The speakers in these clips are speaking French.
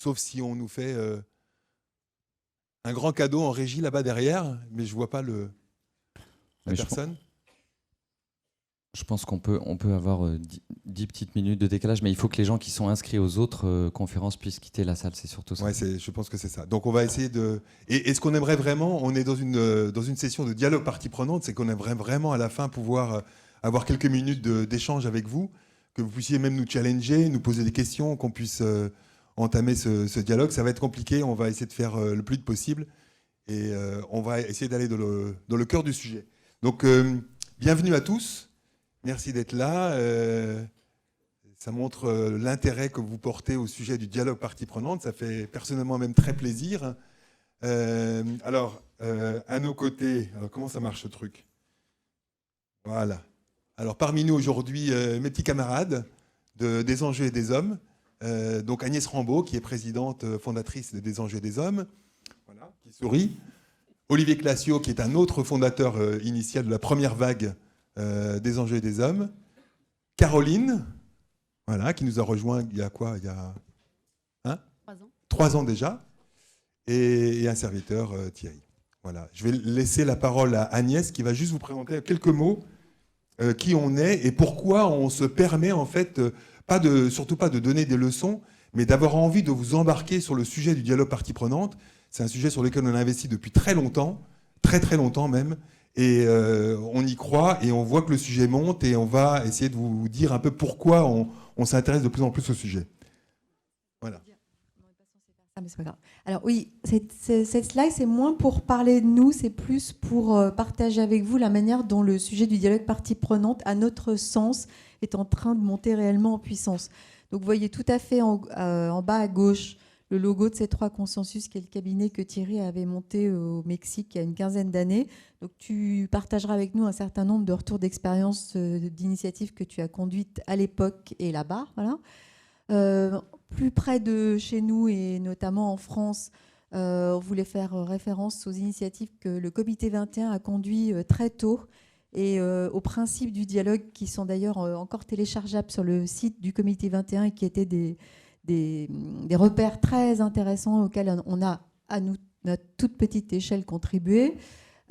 sauf si on nous fait un grand cadeau en régie là-bas derrière, mais je ne vois pas la personne. Je pense qu'on peut avoir 10 petites minutes de décalage, mais il faut que les gens qui sont inscrits aux autres conférences puissent quitter la salle, c'est surtout ça. Ouais, je pense que c'est ça. Donc on va essayer de... Et ce qu'on aimerait vraiment, on est dans une session de dialogue partie prenante, c'est qu'on aimerait vraiment à la fin pouvoir avoir quelques minutes d'échange avec vous, que vous puissiez même nous challenger, nous poser des questions, qu'on puisse entamer ce dialogue. Ça va être compliqué, on va essayer de faire le plus vite possible et on va essayer d'aller dans le cœur du sujet. Donc bienvenue à tous. Merci d'être là. Ça montre l'intérêt que vous portez au sujet du dialogue partie prenante. Ça fait personnellement même très plaisir. Alors, à nos côtés, alors comment ça marche ce truc? Voilà. Alors, parmi nous aujourd'hui, mes petits camarades des Enjeux et des Hommes. Donc Agnès Rambaud, qui est présidente fondatrice des Enjeux et des Hommes, voilà, qui sourit. Olivier Classio, qui est un autre fondateur initial de la première vague des Enjeux et des Hommes. Caroline, voilà, qui nous a rejoint il y a quoi? Il y a 3 ans déjà. Et un serviteur, Thierry. Voilà. Je vais laisser la parole à Agnès, qui va juste vous présenter quelques mots qui on est et pourquoi on se permet, en fait, surtout pas de donner des leçons, mais d'avoir envie de vous embarquer sur le sujet du dialogue partie prenante. C'est un sujet sur lequel on a investi depuis très longtemps, très très longtemps même. Et on y croit et on voit que le sujet monte et on va essayer de vous dire un peu pourquoi on s'intéresse de plus en plus au sujet. Voilà. Ah, mais c'est pas grave. Alors oui, cette slide, c'est moins pour parler de nous, c'est plus pour partager avec vous la manière dont le sujet du dialogue partie prenante, à notre sens, est en train de monter réellement en puissance. Donc vous voyez tout à fait en bas à gauche le logo de C3 Consensus, qui est le cabinet que Thierry avait monté au Mexique il y a une quinzaine d'années. Donc tu partageras avec nous un certain nombre de retours d'expérience d'initiatives que tu as conduites à l'époque et là-bas. Voilà. Plus près de chez nous et notamment en France, on voulait faire référence aux initiatives que le Comité 21 a conduit très tôt et aux principes du dialogue qui sont d'ailleurs encore téléchargeables sur le site du Comité 21 et qui étaient des repères très intéressants auxquels on a, à notre toute petite échelle, contribué.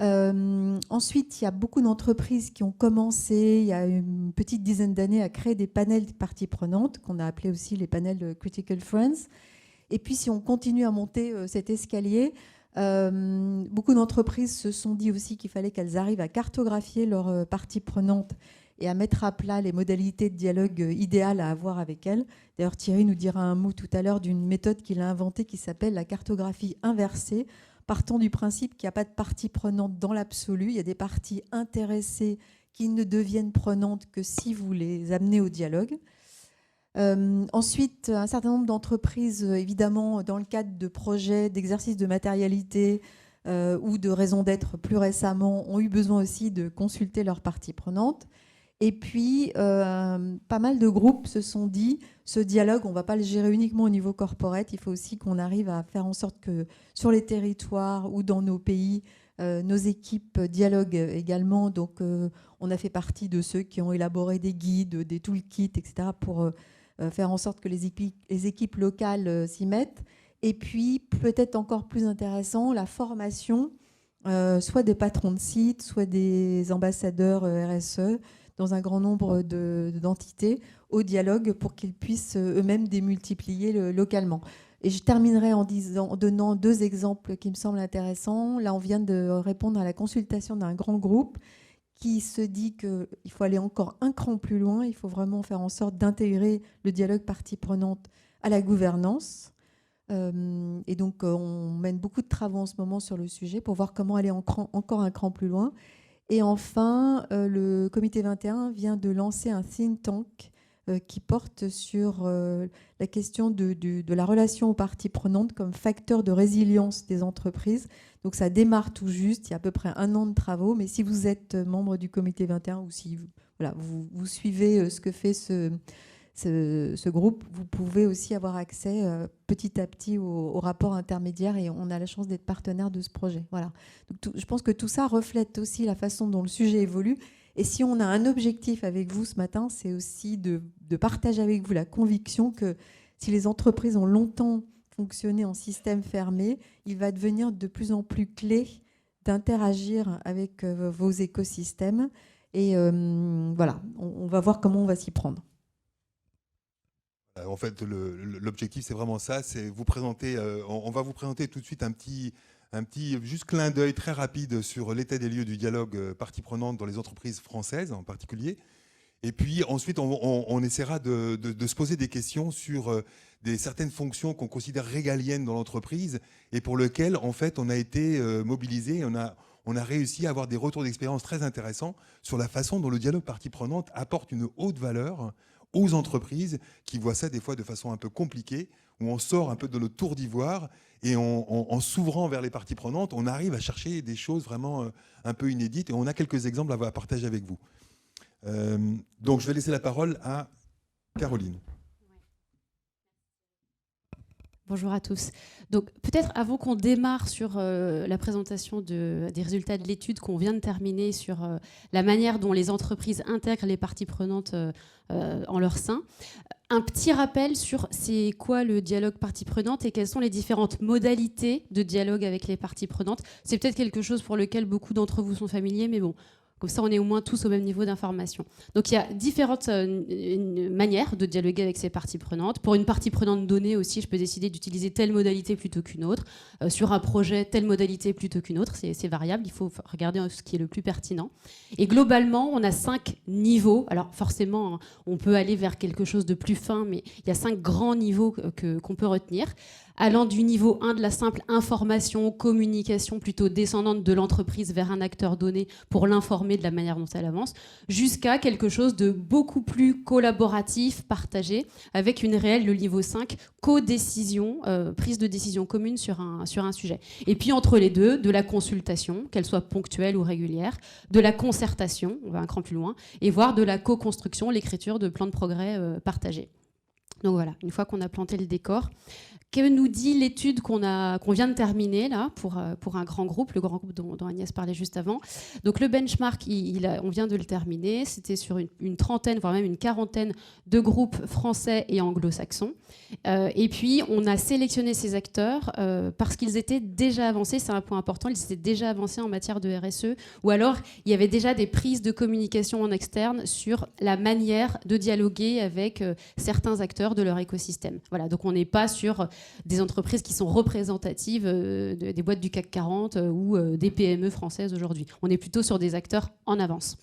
Ensuite, il y a beaucoup d'entreprises qui ont commencé, il y a une petite dizaine d'années, à créer des panels de parties prenantes, qu'on a appelés aussi les panels de Critical Friends. Et puis, si on continue à monter cet escalier, beaucoup d'entreprises se sont dit aussi qu'il fallait qu'elles arrivent à cartographier leurs parties prenantes et à mettre à plat les modalités de dialogue idéales à avoir avec elles. D'ailleurs, Thierry nous dira un mot tout à l'heure d'une méthode qu'il a inventée qui s'appelle la cartographie inversée, partant du principe qu'il n'y a pas de parties prenantes dans l'absolu, il y a des parties intéressées qui ne deviennent prenantes que si vous les amenez au dialogue. Ensuite, un certain nombre d'entreprises, évidemment, dans le cadre de projets, d'exercices de matérialité ou de raison d'être plus récemment, ont eu besoin aussi de consulter leurs parties prenantes. Et puis, pas mal de groupes se sont dit, ce dialogue, on ne va pas le gérer uniquement au niveau corporate, il faut aussi qu'on arrive à faire en sorte que sur les territoires ou dans nos pays, nos équipes dialoguent également. Donc, on a fait partie de ceux qui ont élaboré des guides, des toolkits, etc., pour faire en sorte que les équipes locales s'y mettent. Et puis, peut-être encore plus intéressant, la formation, soit des patrons de sites, soit des ambassadeurs RSE, dans un grand nombre d'entités au dialogue pour qu'ils puissent eux-mêmes démultiplier localement. Et je terminerai en donnant 2 exemples qui me semblent intéressants. Là, on vient de répondre à la consultation d'un grand groupe qui se dit qu'il faut aller encore un cran plus loin. Il faut vraiment faire en sorte d'intégrer le dialogue partie prenante à la gouvernance. Et donc, on mène beaucoup de travaux en ce moment sur le sujet pour voir comment aller encore un cran plus loin. Et enfin, le Comité 21 vient de lancer un think tank qui porte sur la question de la relation aux parties prenantes comme facteur de résilience des entreprises. Donc ça démarre tout juste, il y a à peu près 1 an de travaux, mais si vous êtes membre du Comité 21 ou si vous suivez ce que fait ce groupe, vous pouvez aussi avoir accès petit à petit au rapport intermédiaire et on a la chance d'être partenaire de ce projet. Voilà. Donc, je pense que tout ça reflète aussi la façon dont le sujet évolue. Et si on a un objectif avec vous ce matin, c'est aussi de partager avec vous la conviction que si les entreprises ont longtemps fonctionner en système fermé, il va devenir de plus en plus clé d'interagir avec vos écosystèmes. Et voilà, on va voir comment on va s'y prendre. En fait, l'objectif, c'est vraiment ça, c'est vous présenter, on va vous présenter tout de suite un petit juste clin d'œil très rapide sur l'état des lieux du dialogue parties prenantes dans les entreprises françaises en particulier. Et puis ensuite, on essaiera de se poser des questions sur certaines fonctions qu'on considère régaliennes dans l'entreprise et pour lesquelles, en fait, on a été mobilisé, on a réussi à avoir des retours d'expérience très intéressants sur la façon dont le dialogue parties prenantes apporte une haute valeur aux entreprises qui voient ça des fois de façon un peu compliquée, où on sort un peu de notre tour d'ivoire et en s'ouvrant vers les parties prenantes, on arrive à chercher des choses vraiment un peu inédites et on a quelques exemples à partager avec vous. Donc je vais laisser la parole à Caroline. Bonjour à tous. Donc peut-être avant qu'on démarre sur la présentation des résultats de l'étude qu'on vient de terminer sur la manière dont les entreprises intègrent les parties prenantes en leur sein, un petit rappel sur c'est quoi le dialogue parties prenantes et quelles sont les différentes modalités de dialogue avec les parties prenantes. C'est peut-être quelque chose pour lequel beaucoup d'entre vous sont familiers, mais bon, comme ça, on est au moins tous au même niveau d'information. Donc, il y a différentes manières de dialoguer avec ces parties prenantes. Pour une partie prenante donnée aussi, je peux décider d'utiliser telle modalité plutôt qu'une autre. Sur un projet, telle modalité plutôt qu'une autre. C'est variable. Il faut regarder ce qui est le plus pertinent. Et globalement, on a 5 niveaux. Alors, forcément, on peut aller vers quelque chose de plus fin, mais il y a 5 grands niveaux qu'on peut retenir. Allant du niveau 1 de la simple information, communication plutôt descendante de l'entreprise vers un acteur donné pour l'informer de la manière dont elle avance, jusqu'à quelque chose de beaucoup plus collaboratif, partagé, avec une réelle, le niveau 5, co-décision, prise de décision commune sur un sujet. Et puis entre les deux, de la consultation, qu'elle soit ponctuelle ou régulière, de la concertation, on va un cran plus loin, et voire de la co-construction, l'écriture de plans de progrès partagés. Donc voilà, une fois qu'on a planté le décor, que nous dit l'étude qu'on vient de terminer là pour un grand groupe, le grand groupe dont Agnès parlait juste avant. Donc le benchmark, on vient de le terminer. C'était sur une trentaine, voire même une quarantaine de groupes français et anglo-saxons. Et puis on a sélectionné ces acteurs parce qu'ils étaient déjà avancés. C'est un point important. Ils étaient déjà avancés en matière de RSE, ou alors il y avait déjà des prises de communication en externe sur la manière de dialoguer avec certains acteurs de leur écosystème. Voilà. Donc on n'est pas sur des entreprises qui sont représentatives des boîtes du CAC 40 ou des PME françaises aujourd'hui. On est plutôt sur des acteurs en avance.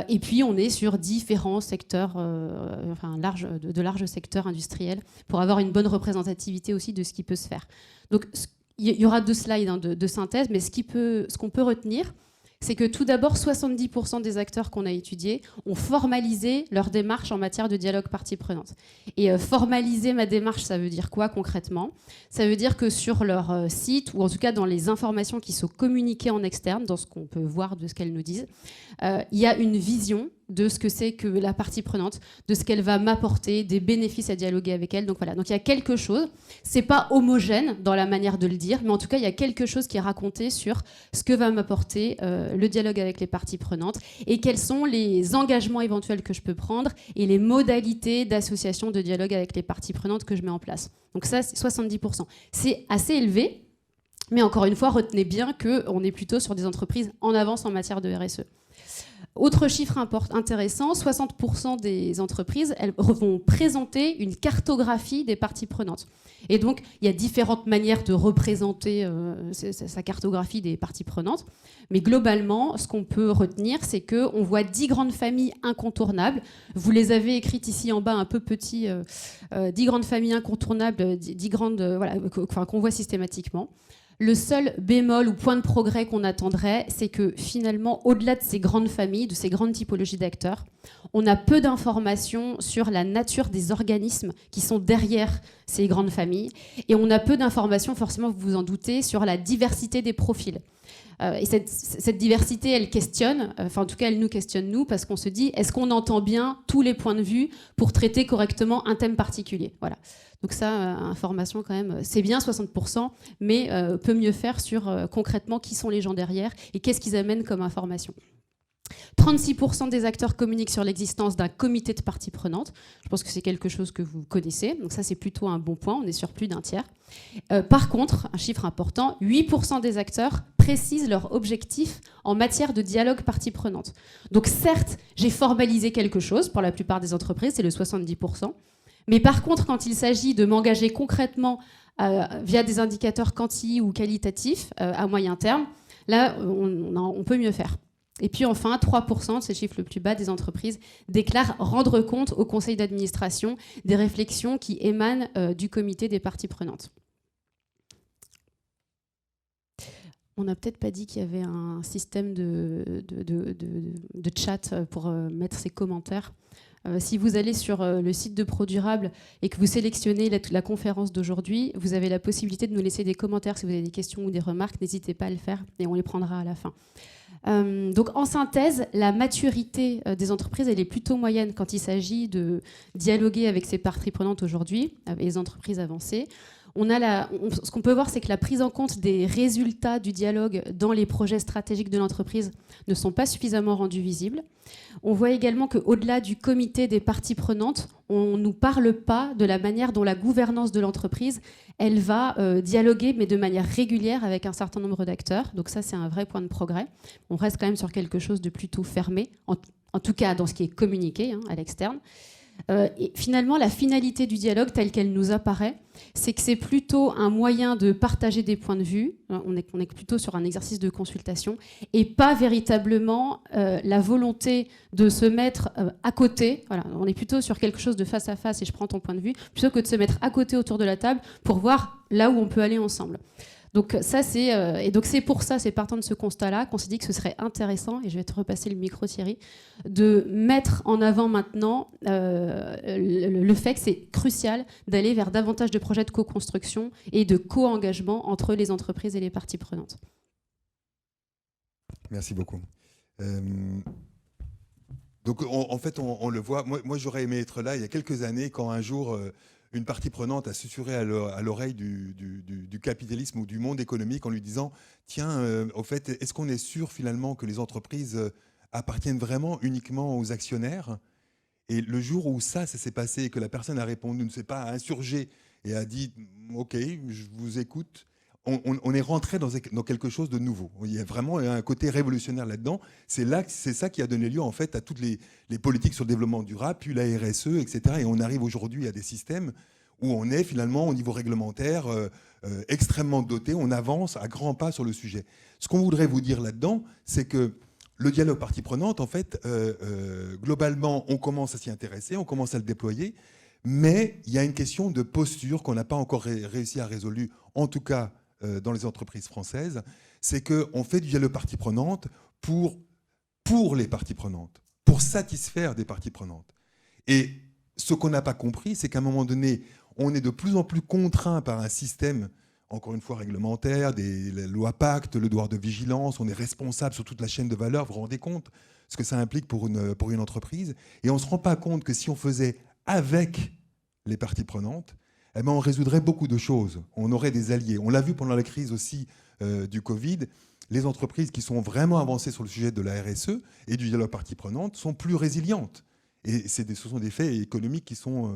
Et puis, on est sur différents secteurs, de larges secteurs industriels pour avoir une bonne représentativité aussi de ce qui peut se faire. Donc, il y aura 2 slides de synthèse, mais ce qu'on peut retenir, c'est que tout d'abord, 70% des acteurs qu'on a étudiés ont formalisé leur démarche en matière de dialogue parties prenantes. Et formaliser ma démarche, ça veut dire quoi concrètement ? Ça veut dire que sur leur site, ou en tout cas dans les informations qui sont communiquées en externe, dans ce qu'on peut voir de ce qu'elles nous disent, il y a une vision de ce que c'est que la partie prenante, de ce qu'elle va m'apporter, des bénéfices à dialoguer avec elle. Donc voilà, donc il y a quelque chose, c'est pas homogène dans la manière de le dire, mais en tout cas il y a quelque chose qui est raconté sur ce que va m'apporter le dialogue avec les parties prenantes et quels sont les engagements éventuels que je peux prendre et les modalités d'association de dialogue avec les parties prenantes que je mets en place. Donc ça, c'est 70%. C'est assez élevé, mais encore une fois, retenez bien qu'on est plutôt sur des entreprises en avance en matière de RSE. Autre chiffre intéressant, 60% des entreprises elles vont présenter une cartographie des parties prenantes. Et donc, il y a différentes manières de représenter sa cartographie des parties prenantes. Mais globalement, ce qu'on peut retenir, c'est qu'on voit 10 grandes familles incontournables. Vous les avez écrites ici en bas, un peu petits, 10 grandes familles incontournables, 10 grandes, qu'on voit systématiquement. Le seul bémol ou point de progrès qu'on attendrait, c'est que finalement, au-delà de ces grandes familles, de ces grandes typologies d'acteurs, on a peu d'informations sur la nature des organismes qui sont derrière ces grandes familles. Et on a peu d'informations, forcément, vous vous en doutez, sur la diversité des profils. Et cette diversité, elle questionne, en tout cas, elle nous questionne, nous, parce qu'on se dit, est-ce qu'on entend bien tous les points de vue pour traiter correctement un thème particulier ? Voilà. Donc ça, information quand même, c'est bien 60%, mais peut mieux faire sur concrètement qui sont les gens derrière et qu'est-ce qu'ils amènent comme information. 36% des acteurs communiquent sur l'existence d'un comité de parties prenantes. Je pense que c'est quelque chose que vous connaissez. Donc ça, c'est plutôt un bon point. On est sur plus d'un tiers. Par contre, un chiffre important, 8% des acteurs précisent leur objectif en matière de dialogue parties prenantes. Donc certes, j'ai formalisé quelque chose. Pour la plupart des entreprises, c'est le 70%. Mais par contre, quand il s'agit de m'engager concrètement via des indicateurs quanti ou qualitatifs à moyen terme, là, on peut mieux faire. Et puis enfin, 3%, c'est le chiffre le plus bas des entreprises, déclarent rendre compte au conseil d'administration des réflexions qui émanent du comité des parties prenantes. On n'a peut-être pas dit qu'il y avait un système de chat pour mettre ses commentaires. Si vous allez sur le site de ProDurable et que vous sélectionnez la conférence d'aujourd'hui, vous avez la possibilité de nous laisser des commentaires si vous avez des questions ou des remarques. N'hésitez pas à le faire et on les prendra à la fin. Donc en synthèse, la maturité des entreprises, elle est plutôt moyenne quand il s'agit de dialoguer avec ses parties prenantes aujourd'hui, avec les entreprises avancées. Ce qu'on peut voir, c'est que la prise en compte des résultats du dialogue dans les projets stratégiques de l'entreprise ne sont pas suffisamment rendus visibles. On voit également qu'au-delà du comité des parties prenantes, on ne nous parle pas de la manière dont la gouvernance de l'entreprise, elle va dialoguer, mais de manière régulière avec un certain nombre d'acteurs. Donc ça, c'est un vrai point de progrès. On reste quand même sur quelque chose de plutôt fermé, en tout cas dans ce qui est communiqué à l'externe. Et finalement, la finalité du dialogue, telle qu'elle nous apparaît, c'est que c'est plutôt un moyen de partager des points de vue. On est plutôt sur un exercice de consultation et pas véritablement la volonté de se mettre à côté. Voilà, on est plutôt sur quelque chose de face à face et je prends ton point de vue, plutôt que de se mettre à côté autour de la table pour voir là où on peut aller ensemble. Donc ça, et donc c'est pour ça, c'est partant de ce constat-là qu'on s'est dit que ce serait intéressant, et je vais te repasser le micro Thierry, de mettre en avant maintenant le fait que c'est crucial d'aller vers davantage de projets de co-construction et de co-engagement entre les entreprises et les parties prenantes. Merci beaucoup. Donc en fait, on le voit. Moi, j'aurais aimé être là il y a quelques années quand un jour une partie prenante a susurré à l'oreille du capitalisme ou du monde économique en lui disant « Tiens, au fait, est-ce qu'on est sûr finalement que les entreprises appartiennent vraiment uniquement aux actionnaires ?» Et le jour où ça s'est passé et que la personne a répondu, ne s'est pas insurgée et a dit « Ok, je vous écoute », on est rentré dans quelque chose de nouveau. Il y a vraiment un côté révolutionnaire là-dedans. C'est ça qui a donné lieu en fait à toutes les politiques sur le développement durable, puis la RSE, etc. Et on arrive aujourd'hui à des systèmes où on est finalement au niveau réglementaire extrêmement doté. On avance à grands pas sur le sujet. Ce qu'on voudrait vous dire là-dedans, c'est que le dialogue partie prenante, en fait, globalement, on commence à s'y intéresser, on commence à le déployer, mais il y a une question de posture qu'on n'a pas encore réussi à résoudre, en tout cas dans les entreprises françaises, c'est qu'on fait du dialogue partie prenante pour les parties prenantes, pour satisfaire des parties prenantes. Et ce qu'on n'a pas compris, c'est qu'à un moment donné, on est de plus en plus contraint par un système, encore une fois réglementaire, les lois Pacte, le devoir de vigilance, on est responsable sur toute la chaîne de valeur, vous vous rendez compte ce que ça implique pour une entreprise. Et on ne se rend pas compte que si on faisait avec les parties prenantes, eh bien, on résoudrait beaucoup de choses. On aurait des alliés. On l'a vu pendant la crise aussi du Covid. Les entreprises qui sont vraiment avancées sur le sujet de la RSE et du dialogue partie prenante sont plus résilientes. Et ce sont des faits économiques qui sont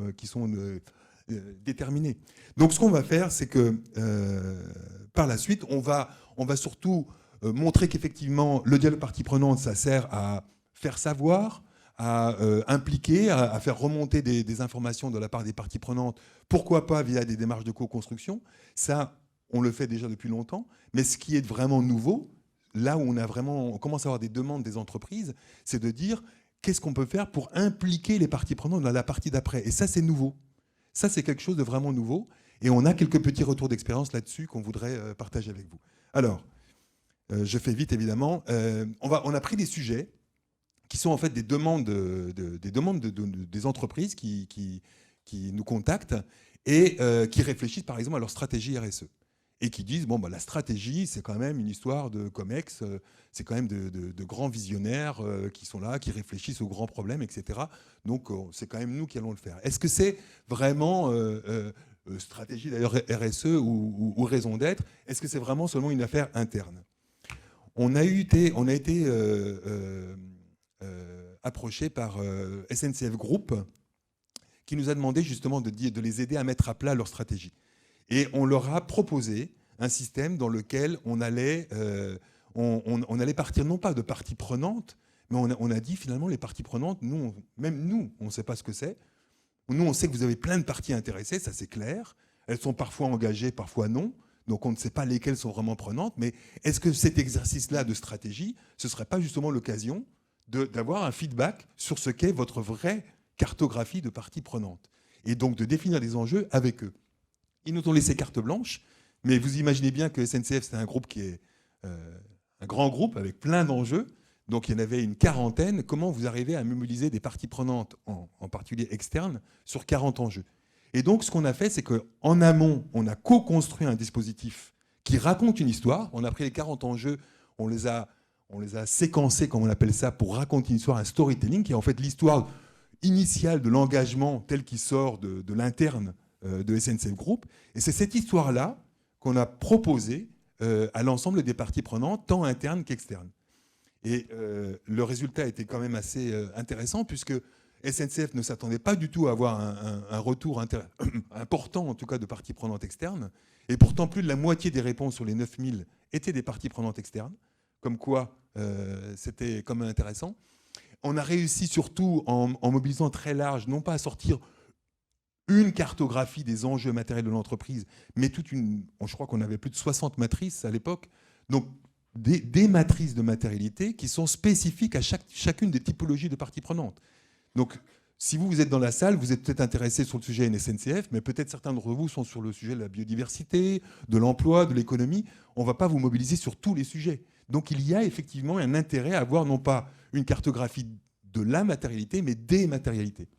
déterminés. Donc ce qu'on va faire, c'est que par la suite, on va surtout montrer qu'effectivement, le dialogue partie prenante, ça sert à faire savoir, à impliquer, à faire remonter des informations de la part des parties prenantes, pourquoi pas via des démarches de co-construction. Ça, on le fait déjà depuis longtemps, mais ce qui est vraiment nouveau, là où on commence à avoir des demandes des entreprises, c'est de dire qu'est-ce qu'on peut faire pour impliquer les parties prenantes dans la partie d'après. Et ça, c'est nouveau. Ça, c'est quelque chose de vraiment nouveau, et on a quelques petits retours d'expérience là-dessus qu'on voudrait partager avec vous. Alors, je fais vite évidemment. On a pris des sujets qui sont en fait des demandes des entreprises qui nous contactent et qui réfléchissent par exemple à leur stratégie RSE et qui disent bon, bah, la stratégie c'est quand même une histoire de COMEX, c'est quand même de grands visionnaires qui sont là, qui réfléchissent aux grands problèmes, etc. Donc c'est quand même nous qui allons le faire. Est-ce que c'est vraiment stratégie d'ailleurs RSE ou raison d'être? Est-ce que c'est vraiment seulement une affaire interne? On a été approchés par SNCF Group, qui nous a demandé justement de les aider à mettre à plat leur stratégie. Et on leur a proposé un système dans lequel on allait partir non pas de parties prenantes, mais on a dit finalement les parties prenantes, même nous, on ne sait pas ce que c'est. Nous, on sait que vous avez plein de parties intéressées, ça c'est clair. Elles sont parfois engagées, parfois non. Donc on ne sait pas lesquelles sont vraiment prenantes. Mais est-ce que cet exercice-là de stratégie, ce ne serait pas justement l'occasion d'avoir un feedback sur ce qu'est votre vraie cartographie de parties prenantes, et donc de définir des enjeux avec eux. Ils nous ont laissé carte blanche, mais vous imaginez bien que SNCF, c'est un groupe qui est un grand groupe avec plein d'enjeux. Donc il y en avait une quarantaine. Comment vous arrivez à mobiliser des parties prenantes, en particulier externes, sur 40 enjeux? Et donc ce qu'on a fait, c'est qu'en amont, on a co-construit un dispositif qui raconte une histoire. On a pris les 40 enjeux, on les a séquencés, comme on appelle ça, pour raconter une histoire, un storytelling, qui est en fait l'histoire initiale de l'engagement tel qu'il sort de l'interne de SNCF Group. Et c'est cette histoire-là qu'on a proposée à l'ensemble des parties prenantes, tant internes qu'externes. Et le résultat était quand même assez intéressant, puisque SNCF ne s'attendait pas du tout à avoir un retour important, en tout cas, de parties prenantes externes. Et pourtant, plus de la moitié des réponses sur les 9000 étaient des parties prenantes externes. Comme quoi, c'était quand même intéressant. On a réussi surtout, en mobilisant très large, non pas à sortir une cartographie des enjeux matériels de l'entreprise, mais je crois qu'on avait plus de 60 matrices à l'époque. Donc, des matrices de matérialité qui sont spécifiques à chacune des typologies de parties prenantes. Donc, si vous êtes dans la salle, vous êtes peut-être intéressé sur le sujet NSNCF, mais peut-être certains d'entre vous sont sur le sujet de la biodiversité, de l'emploi, de l'économie. On ne va pas vous mobiliser sur tous les sujets. Donc, il y a effectivement un intérêt à avoir non pas une cartographie de la matérialité, mais des matérialités.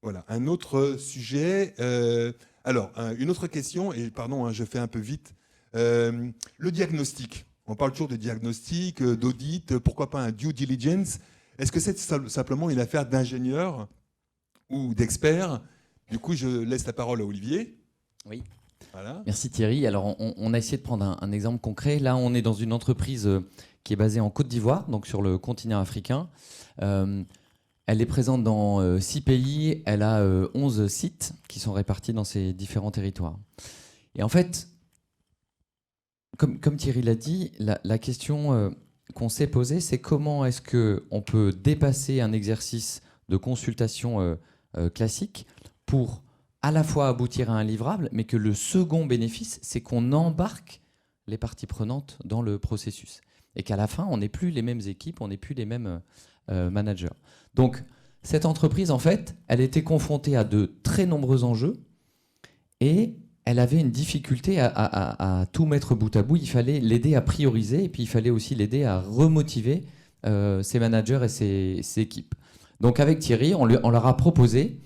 Voilà, un autre sujet. Une autre question, et pardon, je fais un peu vite. Le diagnostic. On parle toujours de diagnostic, d'audit, pourquoi pas un due diligence. Est-ce que c'est simplement une affaire d'ingénieur ou d'expert? Du coup, je laisse la parole à Olivier. Oui. Voilà. Merci Thierry. Alors, on a essayé de prendre un exemple concret. Là, on est dans une entreprise qui est basée en Côte d'Ivoire, donc sur le continent africain. Elle est présente dans 6 pays. Elle a 11 sites qui sont répartis dans ces différents territoires. Et en fait, comme Thierry l'a dit, la question qu'on s'est posée, c'est comment est-ce qu'on peut dépasser un exercice de consultation classique pour à la fois aboutir à un livrable, mais que le second bénéfice, c'est qu'on embarque les parties prenantes dans le processus. Et qu'à la fin, on n'est plus les mêmes équipes, on n'est plus les mêmes managers. Donc, cette entreprise, en fait, elle était confrontée à de très nombreux enjeux et elle avait une difficulté à tout mettre bout à bout. Il fallait l'aider à prioriser et puis il fallait aussi l'aider à remotiver ses managers et ses équipes. Donc, avec Thierry, on leur a proposé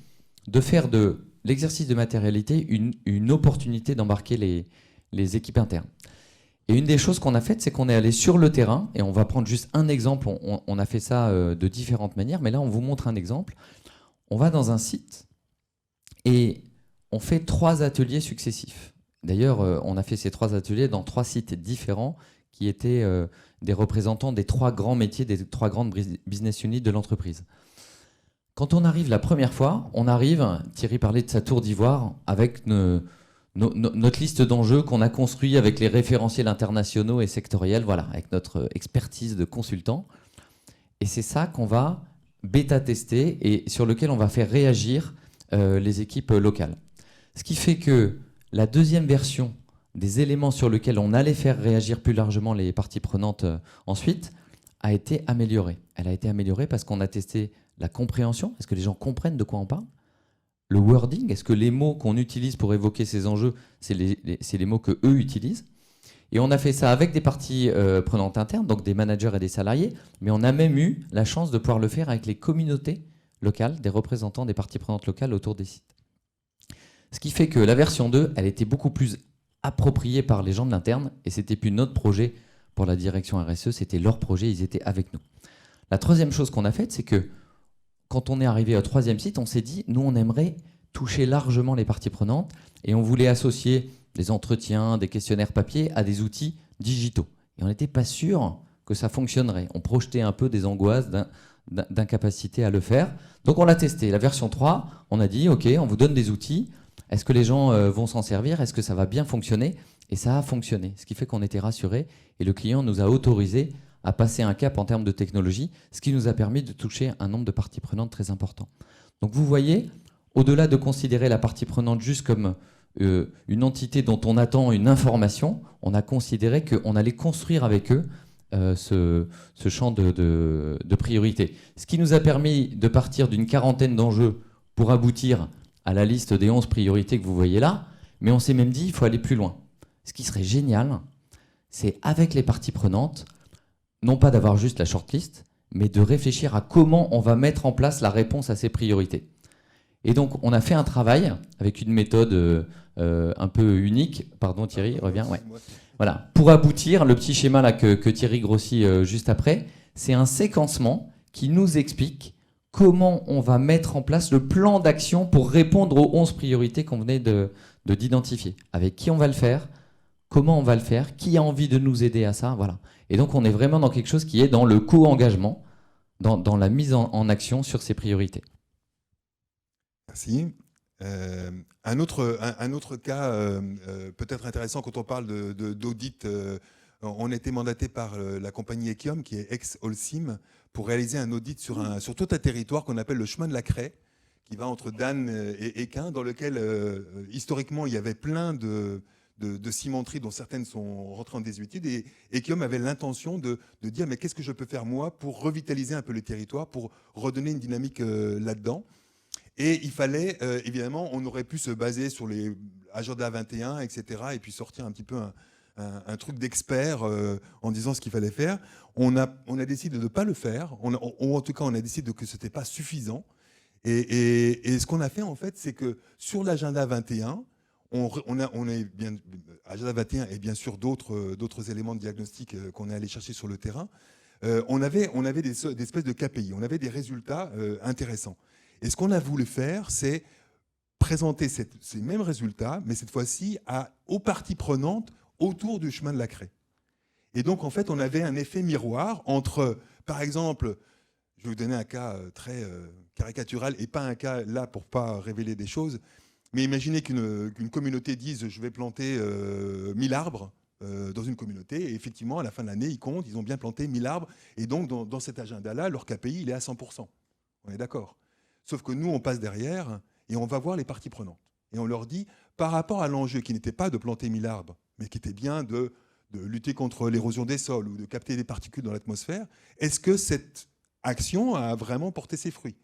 de faire de l'exercice de matérialité une opportunité d'embarquer les équipes internes. Et une des choses qu'on a faites, c'est qu'on est allé sur le terrain, et on va prendre juste un exemple, on a fait ça de différentes manières, mais là on vous montre un exemple. On va dans un site et on fait 3 ateliers successifs. D'ailleurs, on a fait ces 3 ateliers dans 3 sites différents qui étaient des représentants des 3 grands métiers, des 3 grandes business units de l'entreprise. Quand on arrive la première fois, Thierry parlait de sa tour d'ivoire, avec notre liste d'enjeux qu'on a construit avec les référentiels internationaux et sectoriels, voilà, avec notre expertise de consultant. Et c'est ça qu'on va bêta-tester et sur lequel on va faire réagir les équipes locales. Ce qui fait que la deuxième version des éléments sur lesquels on allait faire réagir plus largement les parties prenantes ensuite a été améliorée. Elle a été améliorée parce qu'on a testé la compréhension. Est-ce que les gens comprennent de quoi on parle? Le wording, est-ce que les mots qu'on utilise pour évoquer ces enjeux, c'est les mots que eux utilisent? Et on a fait ça avec des parties prenantes internes, donc des managers et des salariés, mais on a même eu la chance de pouvoir le faire avec les communautés locales, des représentants des parties prenantes locales autour des sites. Ce qui fait que la version 2, elle était beaucoup plus appropriée par les gens de l'interne, et c'était plus notre projet pour la direction RSE, c'était leur projet, ils étaient avec nous. La troisième chose qu'on a faite, c'est que quand on est arrivé au 3e site, on s'est dit, nous, on aimerait toucher largement les parties prenantes et on voulait associer des entretiens, des questionnaires papier à des outils digitaux. Et on n'était pas sûr que ça fonctionnerait. On projetait un peu des angoisses d'incapacité à le faire. Donc on l'a testé. La version 3, on a dit, OK, on vous donne des outils. Est-ce que les gens vont s'en servir? Est-ce que ça va bien fonctionner? Et ça a fonctionné, ce qui fait qu'on était rassurés. Et le client nous a autorisé à passer un cap en termes de technologie, ce qui nous a permis de toucher un nombre de parties prenantes très important. Donc vous voyez, au-delà de considérer la partie prenante juste comme une entité dont on attend une information, on a considéré qu'on allait construire avec eux ce champ de priorité. Ce qui nous a permis de partir d'une quarantaine d'enjeux pour aboutir à la liste des 11 priorités que vous voyez là, mais on s'est même dit qu'il faut aller plus loin. Ce qui serait génial, c'est avec les parties prenantes, non pas d'avoir juste la shortlist, mais de réfléchir à comment on va mettre en place la réponse à ces priorités. Et donc, on a fait un travail avec une méthode un peu unique. Pardon Thierry, reviens. Ouais. Voilà. Pour aboutir, le petit schéma là que Thierry grossit juste après, c'est un séquencement qui nous explique comment on va mettre en place le plan d'action pour répondre aux 11 priorités qu'on venait d'identifier. Avec qui on va le faire, comment on va le faire, qui a envie de nous aider à ça, voilà. Et donc on est vraiment dans quelque chose qui est dans le co-engagement, dans la mise en action sur ces priorités. Merci. Un autre cas peut-être intéressant quand on parle d'audit, on a été mandaté par la compagnie Ekiom, qui est ex-Holcim, pour réaliser un audit sur tout un territoire qu'on appelle le chemin de la Craie, qui va entre Dan et Équin, dans lequel historiquement il y avait plein de cimenteries dont certaines sont rentrées en désuétude, et Ekiom avait l'intention de dire mais qu'est-ce que je peux faire moi pour revitaliser un peu le territoire, pour redonner une dynamique là-dedans. Et il fallait, évidemment, on aurait pu se baser sur les Agenda 21, etc., et puis sortir un petit peu un truc d'expert en disant ce qu'il fallait faire. On a décidé de ne pas le faire, ou en tout cas, on a décidé que ce n'était pas suffisant. Et ce qu'on a fait, en fait, c'est que sur l'Agenda 21, Agenda 21 et bien sûr d'autres éléments de diagnostic qu'on est allé chercher sur le terrain, on avait des espèces de KPI, on avait des résultats intéressants. Et ce qu'on a voulu faire, c'est présenter ces mêmes résultats, mais cette fois-ci aux parties prenantes autour du chemin de la Craie. Et donc, en fait, on avait un effet miroir entre, par exemple, je vais vous donner un cas très caricatural, et pas un cas là pour ne pas révéler des choses, mais imaginez qu'une communauté dise « je vais planter 1000 arbres ». Dans une communauté, et effectivement, à la fin de l'année, ils comptent, ils ont bien planté 1000 arbres, et donc dans cet agenda-là, leur KPI, il est à 100%. On est d'accord. Sauf que nous, on passe derrière, et on va voir les parties prenantes. Et on leur dit, par rapport à l'enjeu qui n'était pas de planter 1000 arbres, mais qui était bien de lutter contre l'érosion des sols, ou de capter des particules dans l'atmosphère, est-ce que cette action a vraiment porté ses fruits?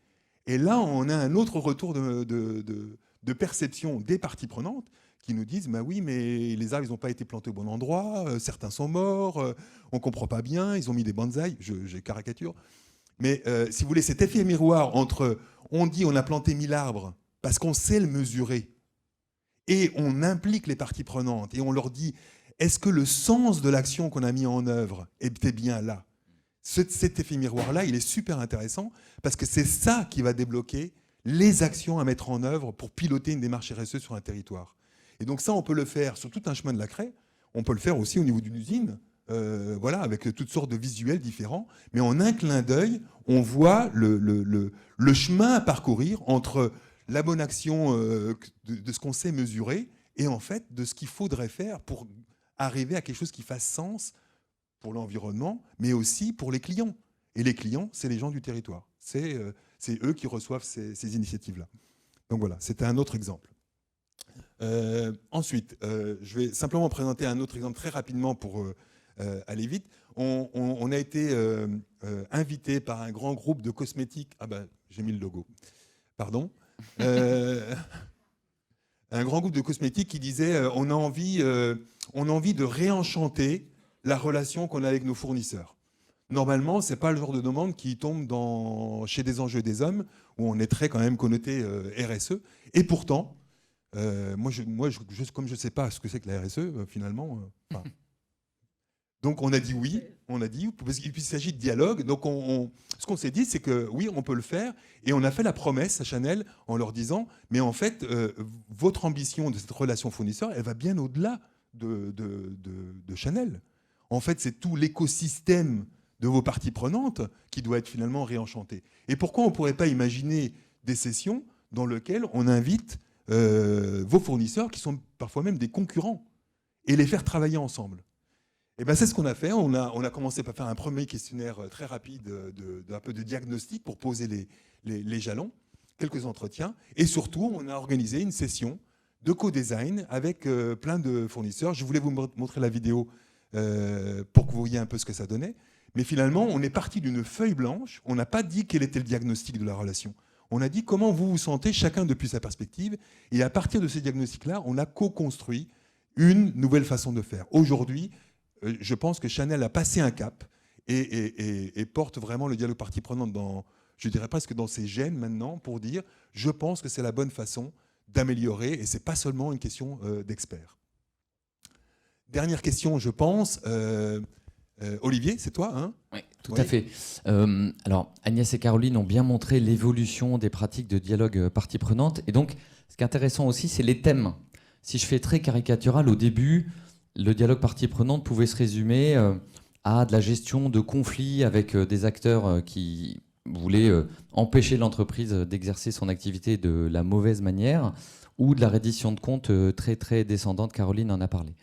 Et là, on a un autre retour de perception des parties prenantes, qui nous disent, bah oui, mais les arbres, ils n'ont pas été plantés au bon endroit, certains sont morts, on ne comprend pas bien, ils ont mis des bonsaïs, j'ai caricature. Mais si vous voulez, cet effet miroir entre, on dit on a planté 1000 arbres parce qu'on sait le mesurer, et on implique les parties prenantes, et on leur dit, est-ce que le sens de l'action qu'on a mis en œuvre était bien là? Cet effet miroir-là, il est super intéressant, parce que c'est ça qui va débloquer les actions à mettre en œuvre pour piloter une démarche RSE sur un territoire. Et donc ça, on peut le faire sur tout un chemin de la Craie, on peut le faire aussi au niveau d'une usine, voilà, avec toutes sortes de visuels différents, mais en un clin d'œil, on voit le chemin à parcourir entre la bonne action de ce qu'on sait mesurer et en fait de ce qu'il faudrait faire pour arriver à quelque chose qui fasse sens pour l'environnement, mais aussi pour les clients. Et les clients, c'est les gens du territoire. C'est eux qui reçoivent ces initiatives-là. Donc voilà, c'était un autre exemple. Ensuite, je vais simplement présenter un autre exemple très rapidement pour aller vite. On a été invité par un grand groupe de cosmétiques. Ah ben, j'ai mis le logo. Pardon. Un grand groupe de cosmétiques qui disait on a envie de réenchanter la relation qu'on a avec nos fournisseurs. Normalement, ce n'est pas le genre de demande qui tombe chez des enjeux des hommes, où on est très quand même connoté RSE. Et pourtant, moi, comme je ne sais pas ce que c'est que la RSE, finalement... Donc on a dit oui, parce qu'il s'agit de dialogue. Donc ce qu'on s'est dit, c'est que oui, on peut le faire. Et on a fait la promesse à Chanel en leur disant, mais en fait, votre ambition de cette relation fournisseur, elle va bien au-delà de Chanel. En fait, c'est tout l'écosystème de vos parties prenantes qui doit être finalement réenchanté. Et pourquoi on ne pourrait pas imaginer des sessions dans lesquelles on invite vos fournisseurs, qui sont parfois même des concurrents, et les faire travailler ensemble? Et ben c'est ce qu'on a fait. On a commencé par faire un premier questionnaire très rapide, un peu de diagnostic pour poser les jalons, quelques entretiens, et surtout, on a organisé une session de co-design avec plein de fournisseurs. Je voulais vous montrer la vidéo pour que vous voyez un peu ce que ça donnait. Mais finalement, on est parti d'une feuille blanche. On n'a pas dit quel était le diagnostic de la relation. On a dit comment vous vous sentez, chacun depuis sa perspective. Et à partir de ces diagnostics-là, on a co-construit une nouvelle façon de faire. Aujourd'hui, je pense que Chanel a passé un cap et porte vraiment le dialogue partie prenante dans, je dirais presque dans ses gènes maintenant, pour dire, je pense que c'est la bonne façon d'améliorer, et ce n'est pas seulement une question d'experts. Dernière question, je pense. Olivier, c'est toi, hein? Oui, tout à fait. Alors, Agnès et Caroline ont bien montré l'évolution des pratiques de dialogue partie prenante. Et donc, ce qui est intéressant aussi, c'est les thèmes. Si je fais très caricatural, au début, le dialogue partie prenante pouvait se résumer à de la gestion de conflits avec des acteurs qui voulaient empêcher l'entreprise d'exercer son activité de la mauvaise manière, ou de la reddition de comptes très, très descendante. Caroline en a parlé.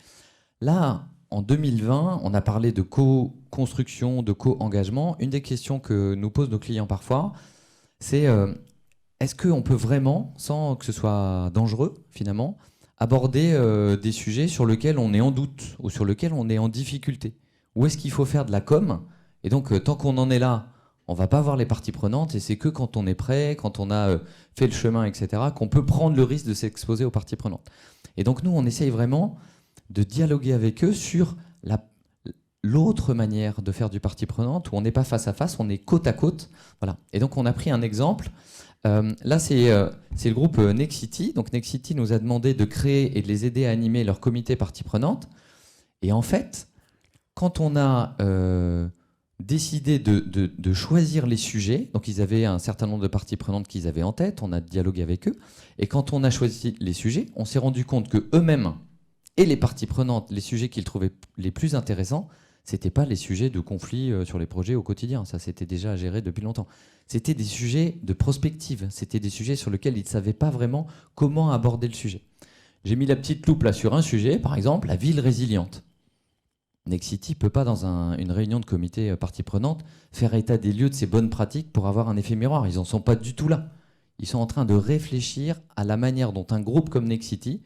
Là, en 2020, on a parlé de co-construction, de co-engagement. Une des questions que nous posent nos clients parfois, c'est est-ce qu'on peut vraiment, sans que ce soit dangereux finalement, aborder des sujets sur lesquels on est en doute ou sur lesquels on est en difficulté? Ou est-ce qu'il faut faire de la com? Et donc, tant qu'on en est là, on ne va pas voir les parties prenantes, et c'est que quand on est prêt, quand on a fait le chemin, etc., qu'on peut prendre le risque de s'exposer aux parties prenantes. Et donc, nous, on essaye vraiment de dialoguer avec eux sur l'autre manière de faire du partie prenante, où on n'est pas face à face, on est côte à côte. Voilà. Et donc, on a pris un exemple. Là, c'est le groupe Nexity. Donc, Nexity nous a demandé de créer et de les aider à animer leur comité partie prenante. Et en fait, quand on a décidé de choisir les sujets, donc ils avaient un certain nombre de parties prenantes qu'ils avaient en tête, on a dialogué avec eux, et quand on a choisi les sujets, on s'est rendu compte qu'eux-mêmes et les parties prenantes, les sujets qu'ils trouvaient les plus intéressants, ce n'étaient pas les sujets de conflit sur les projets au quotidien. Ça, c'était déjà géré depuis longtemps. C'était des sujets de prospective. C'était des sujets sur lesquels ils ne savaient pas vraiment comment aborder le sujet. J'ai mis la petite loupe là sur un sujet, par exemple, la ville résiliente. Nexity ne peut pas, dans une réunion de comité partie prenante, faire état des lieux de ses bonnes pratiques pour avoir un effet miroir. Ils n'en sont pas du tout là. Ils sont en train de réfléchir à la manière dont un groupe comme Nexity,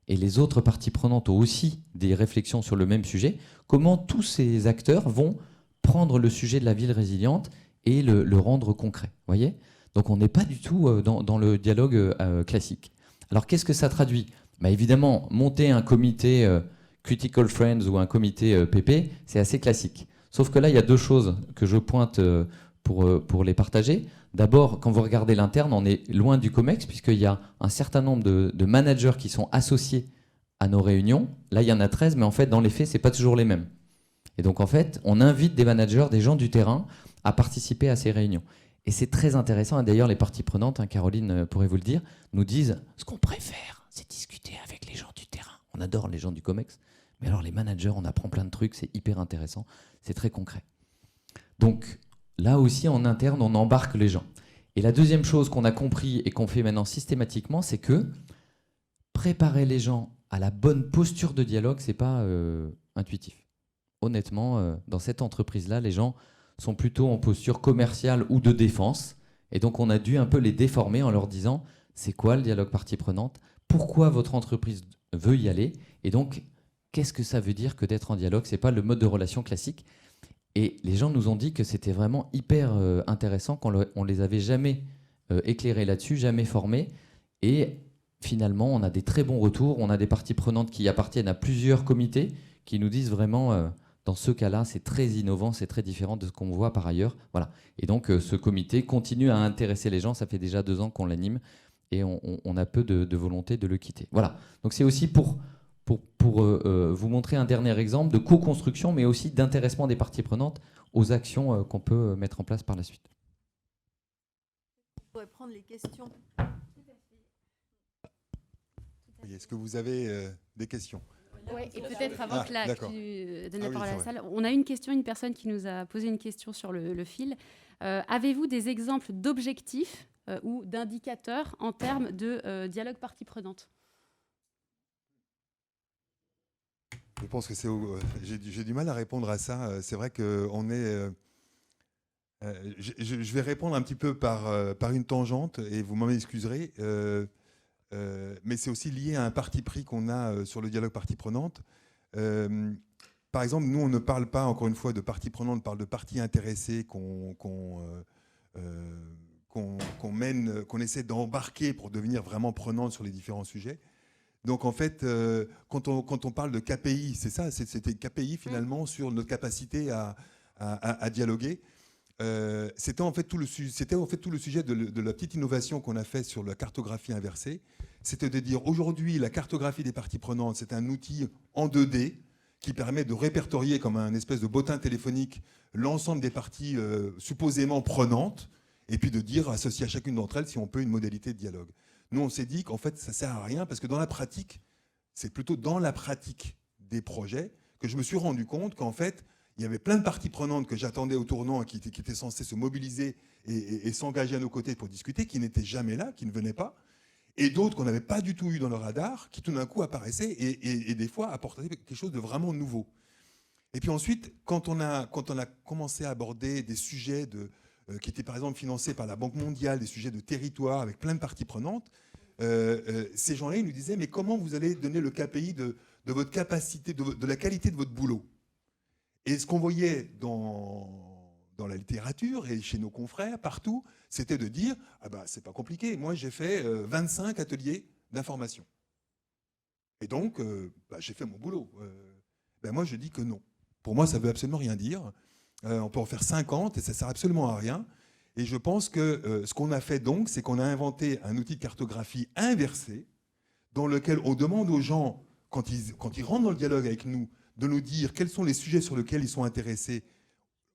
et les autres parties prenantes ont aussi des réflexions sur le même sujet, comment tous ces acteurs vont prendre le sujet de la ville résiliente et le rendre concret. Voyez ? Donc on n'est pas du tout dans le dialogue classique. Alors qu'est-ce que ça traduit ? Évidemment, monter un comité Critical Friends ou un comité PP, c'est assez classique. Sauf que là, il y a deux choses que je pointe pour les partager. D'abord, quand vous regardez l'interne, on est loin du COMEX, puisqu'il y a un certain nombre de managers qui sont associés à nos réunions. Là, il y en a 13, mais en fait, dans les faits, ce n'est pas toujours les mêmes. Et donc, en fait, on invite des managers, des gens du terrain, à participer à ces réunions. Et c'est très intéressant. Et d'ailleurs, les parties prenantes, Caroline pourrait vous le dire, nous disent ce qu'on préfère, c'est discuter avec les gens du terrain. On adore les gens du COMEX, mais alors les managers, on apprend plein de trucs, c'est hyper intéressant, c'est très concret. Donc, là aussi, en interne, on embarque les gens. Et la deuxième chose qu'on a compris et qu'on fait maintenant systématiquement, c'est que préparer les gens à la bonne posture de dialogue, ce n'est pas intuitif. Honnêtement, dans cette entreprise-là, les gens sont plutôt en posture commerciale ou de défense. Et donc, on a dû un peu les déformer en leur disant, c'est quoi le dialogue partie prenante? Pourquoi votre entreprise veut y aller? Et donc, qu'est-ce que ça veut dire que d'être en dialogue? Ce n'est pas le mode de relation classique. Et les gens nous ont dit que c'était vraiment hyper intéressant, qu'on ne les avait jamais éclairés là-dessus, jamais formés. Et finalement, on a des très bons retours. On a des parties prenantes qui appartiennent à plusieurs comités qui nous disent vraiment, dans ce cas-là, c'est très innovant, c'est très différent de ce qu'on voit par ailleurs. Voilà. Et donc, ce comité continue à intéresser les gens. Ça fait déjà 2 ans qu'on l'anime et on a peu de volonté de le quitter. Voilà. Donc, c'est aussi pour vous montrer un dernier exemple de co-construction, mais aussi d'intéressement des parties prenantes aux actions qu'on peut mettre en place par la suite. On pourrait prendre les questions. Est-ce que vous avez des questions? Ouais, et peut-être avant d'accord. que tu donnes la Ah oui, parole à la c'est salle, on a une personne qui nous a posé une question sur le fil. Avez-vous des exemples d'objectifs ou d'indicateurs en termes de dialogue partie prenante? Je pense que j'ai du mal à répondre à ça. C'est vrai qu'on est... je vais répondre un petit peu par une tangente, et vous m'en excuserez, mais c'est aussi lié à un parti pris qu'on a sur le dialogue partie prenante. Par exemple, nous, on ne parle pas, encore une fois, de partie prenante, on parle de parties intéressées qu'on essaie d'embarquer pour devenir vraiment prenante sur les différents sujets. Donc en fait, quand on parle de KPI, c'est ça, c'était KPI finalement sur notre capacité à dialoguer. C'était en fait tout le sujet de la petite innovation qu'on a fait sur la cartographie inversée. C'était de dire aujourd'hui la cartographie des parties prenantes, c'est un outil en 2D qui permet de répertorier comme un espèce de bottin téléphonique l'ensemble des parties supposément prenantes, et puis de dire, associer à chacune d'entre elles si on peut une modalité de dialogue. Nous, on s'est dit qu'en fait, ça ne sert à rien, parce que dans la pratique, c'est plutôt dans la pratique des projets que je me suis rendu compte qu'en fait, il y avait plein de parties prenantes que j'attendais au tournant et qui étaient censées se mobiliser et s'engager à nos côtés pour discuter, qui n'étaient jamais là, qui ne venaient pas, et d'autres qu'on n'avait pas du tout eu dans le radar, qui tout d'un coup apparaissaient et des fois apportaient quelque chose de vraiment nouveau. Et puis ensuite, quand on a commencé à aborder des sujets qui étaient par exemple financés par la Banque mondiale, des sujets de territoire avec plein de parties prenantes, ces gens-là, ils nous disaient, mais comment vous allez donner le KPI de votre capacité, de la qualité de votre boulot? Et ce qu'on voyait dans la littérature et chez nos confrères, partout, c'était de dire, ah ben, c'est pas compliqué, moi j'ai fait 25 ateliers d'information. Et donc, j'ai fait mon boulot. Moi, je dis que non. Pour moi, ça ne veut absolument rien dire. On peut en faire 50 et ça ne sert absolument à rien. Et je pense que ce qu'on a fait donc, c'est qu'on a inventé un outil de cartographie inversé dans lequel on demande aux gens, quand ils rentrent dans le dialogue avec nous, de nous dire quels sont les sujets sur lesquels ils sont intéressés,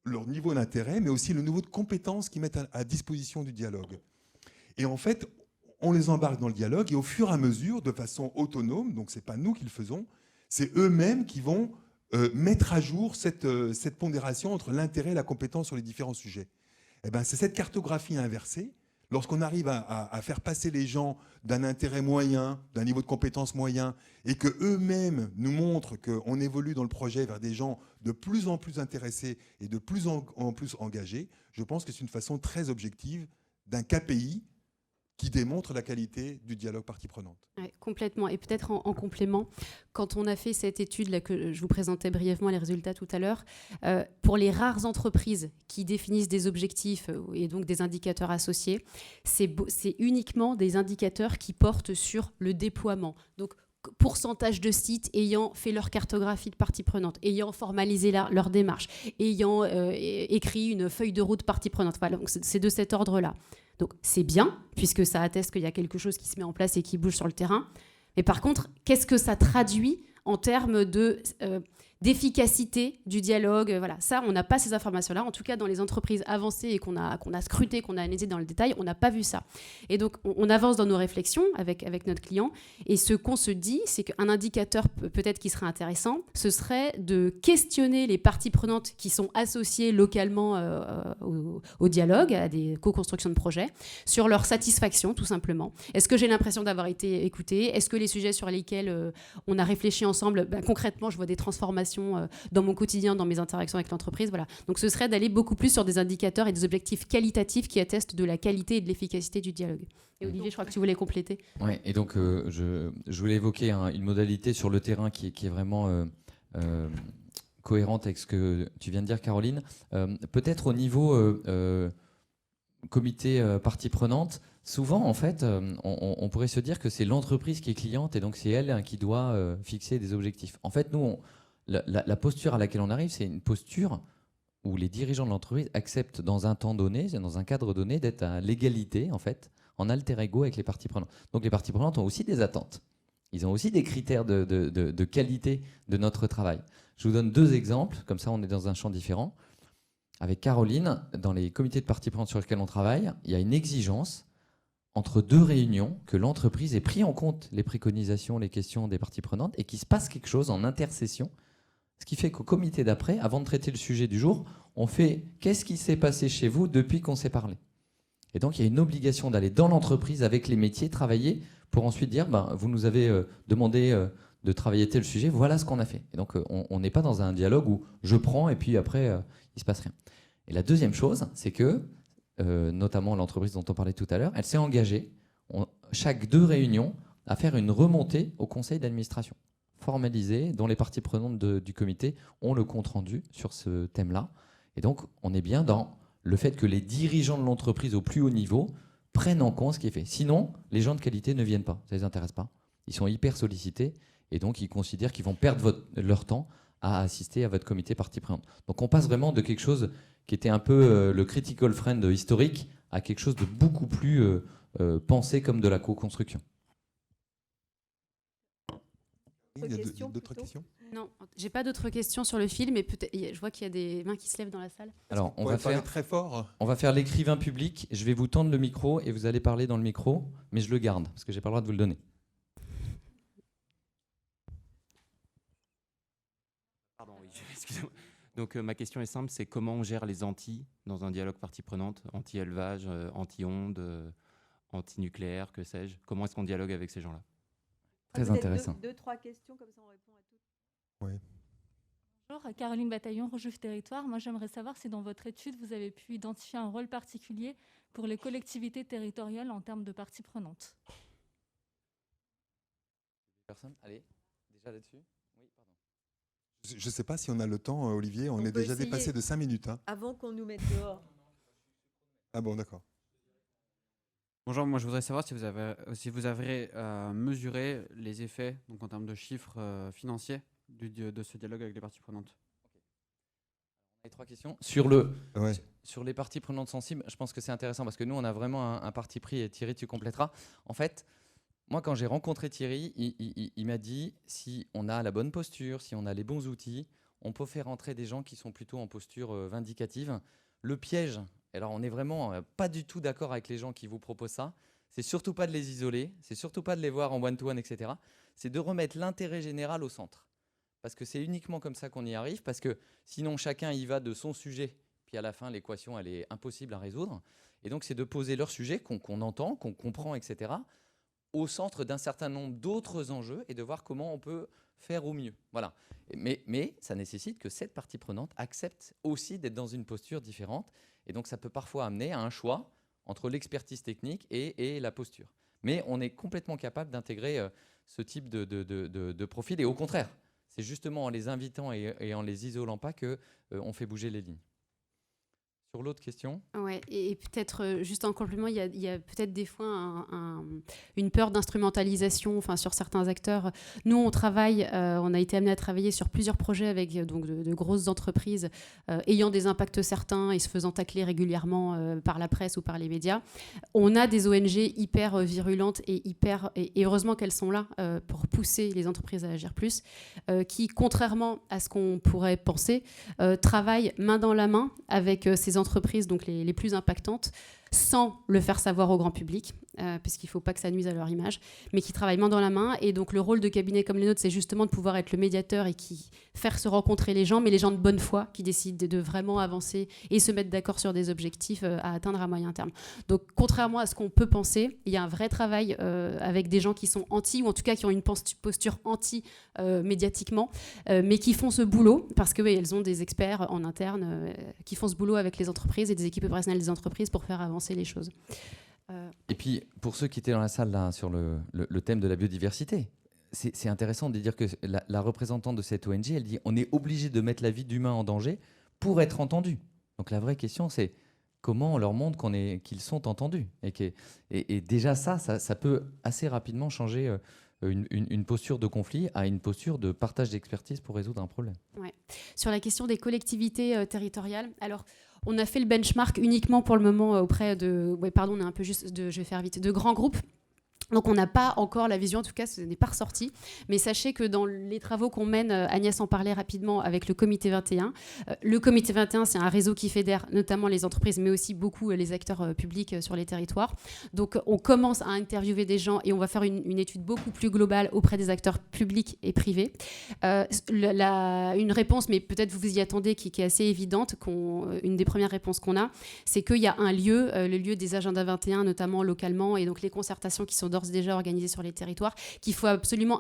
leur niveau d'intérêt, mais aussi le niveau de compétences qu'ils mettent à disposition du dialogue. Et en fait, on les embarque dans le dialogue et au fur et à mesure, de façon autonome, donc ce n'est pas nous qui le faisons, c'est eux-mêmes qui vont mettre à jour cette pondération entre l'intérêt et la compétence sur les différents sujets. Eh ben, c'est cette cartographie inversée. Lorsqu'on arrive à faire passer les gens d'un intérêt moyen, d'un niveau de compétence moyen, et qu'eux-mêmes nous montrent qu'on évolue dans le projet vers des gens de plus en plus intéressés et de plus en plus engagés, je pense que c'est une façon très objective d'un KPI qui démontre la qualité du dialogue partie prenante. Ouais, complètement. Et peut-être en complément, quand on a fait cette étude là, que je vous présentais brièvement les résultats tout à l'heure, pour les rares entreprises qui définissent des objectifs et donc des indicateurs associés, c'est uniquement des indicateurs qui portent sur le déploiement. Donc, pourcentage de sites ayant fait leur cartographie de partie prenante, ayant formalisé leur démarche, ayant écrit une feuille de route partie prenante. Voilà, donc c'est de cet ordre-là. Donc c'est bien, puisque ça atteste qu'il y a quelque chose qui se met en place et qui bouge sur le terrain. Mais par contre, qu'est-ce que ça traduit en termes d'efficacité du dialogue? Voilà, ça, on n'a pas ces informations-là. En tout cas, dans les entreprises avancées et qu'on a scruté, qu'on a analysé dans le détail, on n'a pas vu ça. Et donc, on avance dans nos réflexions avec notre client. Et ce qu'on se dit, c'est qu'un indicateur peut-être qui serait intéressant, ce serait de questionner les parties prenantes qui sont associées localement au dialogue, à des co-constructions de projets, sur leur satisfaction, tout simplement. Est-ce que j'ai l'impression d'avoir été écoutée? Est-ce que les sujets sur lesquels on a réfléchi ensemble, concrètement, je vois des transformations dans mon quotidien, dans mes interactions avec l'entreprise. Voilà. Donc ce serait d'aller beaucoup plus sur des indicateurs et des objectifs qualitatifs qui attestent de la qualité et de l'efficacité du dialogue. Et Olivier, je crois que tu voulais compléter. Oui, et donc je voulais évoquer une modalité sur le terrain qui est vraiment cohérente avec ce que tu viens de dire, Caroline. Peut-être au niveau comité partie prenante, souvent, en fait, on pourrait se dire que c'est l'entreprise qui est cliente et donc c'est elle qui doit fixer des objectifs. En fait, nous, la posture à laquelle on arrive, c'est une posture où les dirigeants de l'entreprise acceptent dans un temps donné, dans un cadre donné, d'être à l'égalité, en fait, en alter ego avec les parties prenantes. Donc les parties prenantes ont aussi des attentes. Ils ont aussi des critères de qualité de notre travail. Je vous donne 2 exemples, comme ça on est dans un champ différent. Avec Caroline, dans les comités de parties prenantes sur lesquels on travaille, il y a une exigence entre deux réunions, que l'entreprise ait pris en compte les préconisations, les questions des parties prenantes et qu'il se passe quelque chose en intersession. Ce qui fait qu'au comité d'après, avant de traiter le sujet du jour, on fait « qu'est-ce qui s'est passé chez vous depuis qu'on s'est parlé ?» Et donc, il y a une obligation d'aller dans l'entreprise avec les métiers, travailler pour ensuite dire vous nous avez demandé de travailler tel sujet, voilà ce qu'on a fait. Et donc, on n'est pas dans un dialogue où je prends et puis après, il ne se passe rien. Et la deuxième chose, c'est que notamment l'entreprise dont on parlait tout à l'heure, elle s'est engagée, chaque 2 réunions, à faire une remontée au conseil d'administration, formalisée, dont les parties prenantes du comité ont le compte-rendu sur ce thème-là. Et donc, on est bien dans le fait que les dirigeants de l'entreprise au plus haut niveau prennent en compte ce qui est fait. Sinon, les gens de qualité ne viennent pas, ça ne les intéresse pas. Ils sont hyper sollicités et donc ils considèrent qu'ils vont perdre leur temps à assister à votre comité partie prenante. Donc on passe vraiment de quelque chose qui était un peu le critical friend historique à quelque chose de beaucoup plus pensé comme de la co-construction. Il y a d'autres questions? Non, j'ai pas d'autres questions sur le film, mais je vois qu'il y a des mains qui se lèvent dans la salle. Alors, on va faire l'écrivain public. Je vais vous tendre le micro et vous allez parler dans le micro, mais je le garde parce que j'ai pas le droit de vous le donner. Pardon, oui, excusez-moi. Donc ma question est simple, c'est comment on gère les anti dans un dialogue partie prenante, anti-élevage, anti-ondes, anti-nucléaire, que sais-je. Comment est-ce qu'on dialogue avec ces gens-là? Très intéressant. 2-3 questions, comme ça on répond à toutes. Oui. Bonjour, Caroline Bataillon, Rouge Territoire. Moi, j'aimerais savoir si dans votre étude, vous avez pu identifier un rôle particulier pour les collectivités territoriales en termes de parties prenantes. Personne? Allez, déjà là-dessus. Oui, pardon. Je ne sais pas si on a le temps, Olivier. On est peut déjà essayer. dépassé de 5 minutes. Hein. Avant qu'on nous mette dehors. Ah bon, d'accord. Bonjour, moi je voudrais savoir si vous avez mesuré les effets, donc en termes de chiffres financiers, de ce dialogue avec les parties prenantes. Les 3 questions. Sur les parties prenantes sensibles, je pense que c'est intéressant parce que nous, on a vraiment un parti pris et Thierry, tu compléteras. En fait, moi, quand j'ai rencontré Thierry, il m'a dit si on a la bonne posture, si on a les bons outils, on peut faire entrer des gens qui sont plutôt en posture vindicative. Le piège, alors on n'est vraiment pas du tout d'accord avec les gens qui vous proposent ça, c'est surtout pas de les isoler, c'est surtout pas de les voir en one-to-one, etc. C'est de remettre l'intérêt général au centre. Parce que c'est uniquement comme ça qu'on y arrive, parce que sinon chacun y va de son sujet, puis à la fin l'équation elle est impossible à résoudre. Et donc c'est de poser leur sujet qu'on entend, qu'on comprend, etc., au centre d'un certain nombre d'autres enjeux et de voir comment on peut faire au mieux. Voilà. Mais ça nécessite que cette partie prenante accepte aussi d'être dans une posture différente. Et donc ça peut parfois amener à un choix entre l'expertise technique et la posture. Mais on est complètement capable d'intégrer ce type de profil. Et au contraire, c'est justement en les invitant et en les isolant pas qu'on fait bouger les lignes. Sur l'autre question. Ouais, et peut-être juste en complément, il y a peut-être des fois une peur d'instrumentalisation sur certains acteurs. Nous, on travaille, on a été amené à travailler sur plusieurs projets avec donc, de grosses entreprises ayant des impacts certains et se faisant tacler régulièrement par la presse ou par les médias. On a des ONG hyper virulentes et heureusement qu'elles sont là pour pousser les entreprises à agir plus, qui, contrairement à ce qu'on pourrait penser, travaillent main dans la main avec ces entreprises donc les plus impactantes sans le faire savoir au grand public, puisqu'il ne faut pas que ça nuise à leur image, mais qui travaillent main dans la main. Et donc le rôle de cabinets comme les nôtres, c'est justement de pouvoir être le médiateur et faire se rencontrer les gens, mais les gens de bonne foi qui décident de vraiment avancer et se mettre d'accord sur des objectifs à atteindre à moyen terme. Donc contrairement à ce qu'on peut penser, il y a un vrai travail avec des gens qui sont anti, ou en tout cas qui ont une posture anti médiatiquement, mais qui font ce boulot, parce qu'elles ont des experts en interne qui font ce boulot avec les entreprises et des équipes opérationnelles des entreprises pour faire avancer les choses. Et puis, pour ceux qui étaient dans la salle là, sur le thème de la biodiversité, c'est intéressant de dire que la représentante de cette ONG, elle dit on est obligé de mettre la vie d'humain en danger pour être entendu. Donc la vraie question, c'est comment on leur montre qu'ils sont entendus. Et déjà ça peut assez rapidement changer une posture de conflit à une posture de partage d'expertise pour résoudre un problème. Ouais. Sur la question des collectivités territoriales, alors on a fait le benchmark uniquement pour le moment auprès de... on est un peu juste, je vais faire vite, de grands groupes. Donc on n'a pas encore la vision, en tout cas ce n'est pas ressorti, mais sachez que dans les travaux qu'on mène, Agnès en parlait rapidement avec le comité 21, le comité 21 c'est un réseau qui fédère notamment les entreprises mais aussi beaucoup les acteurs publics sur les territoires. Donc on commence à interviewer des gens et on va faire une étude beaucoup plus globale auprès des acteurs publics et privés. Une réponse, mais peut-être vous vous y attendez, qui est assez évidente, une des premières réponses qu'on a, c'est qu'il y a un lieu, le lieu des agendas 21 notamment localement et donc les concertations qui sont déjà organisés sur les territoires, qu'il faut absolument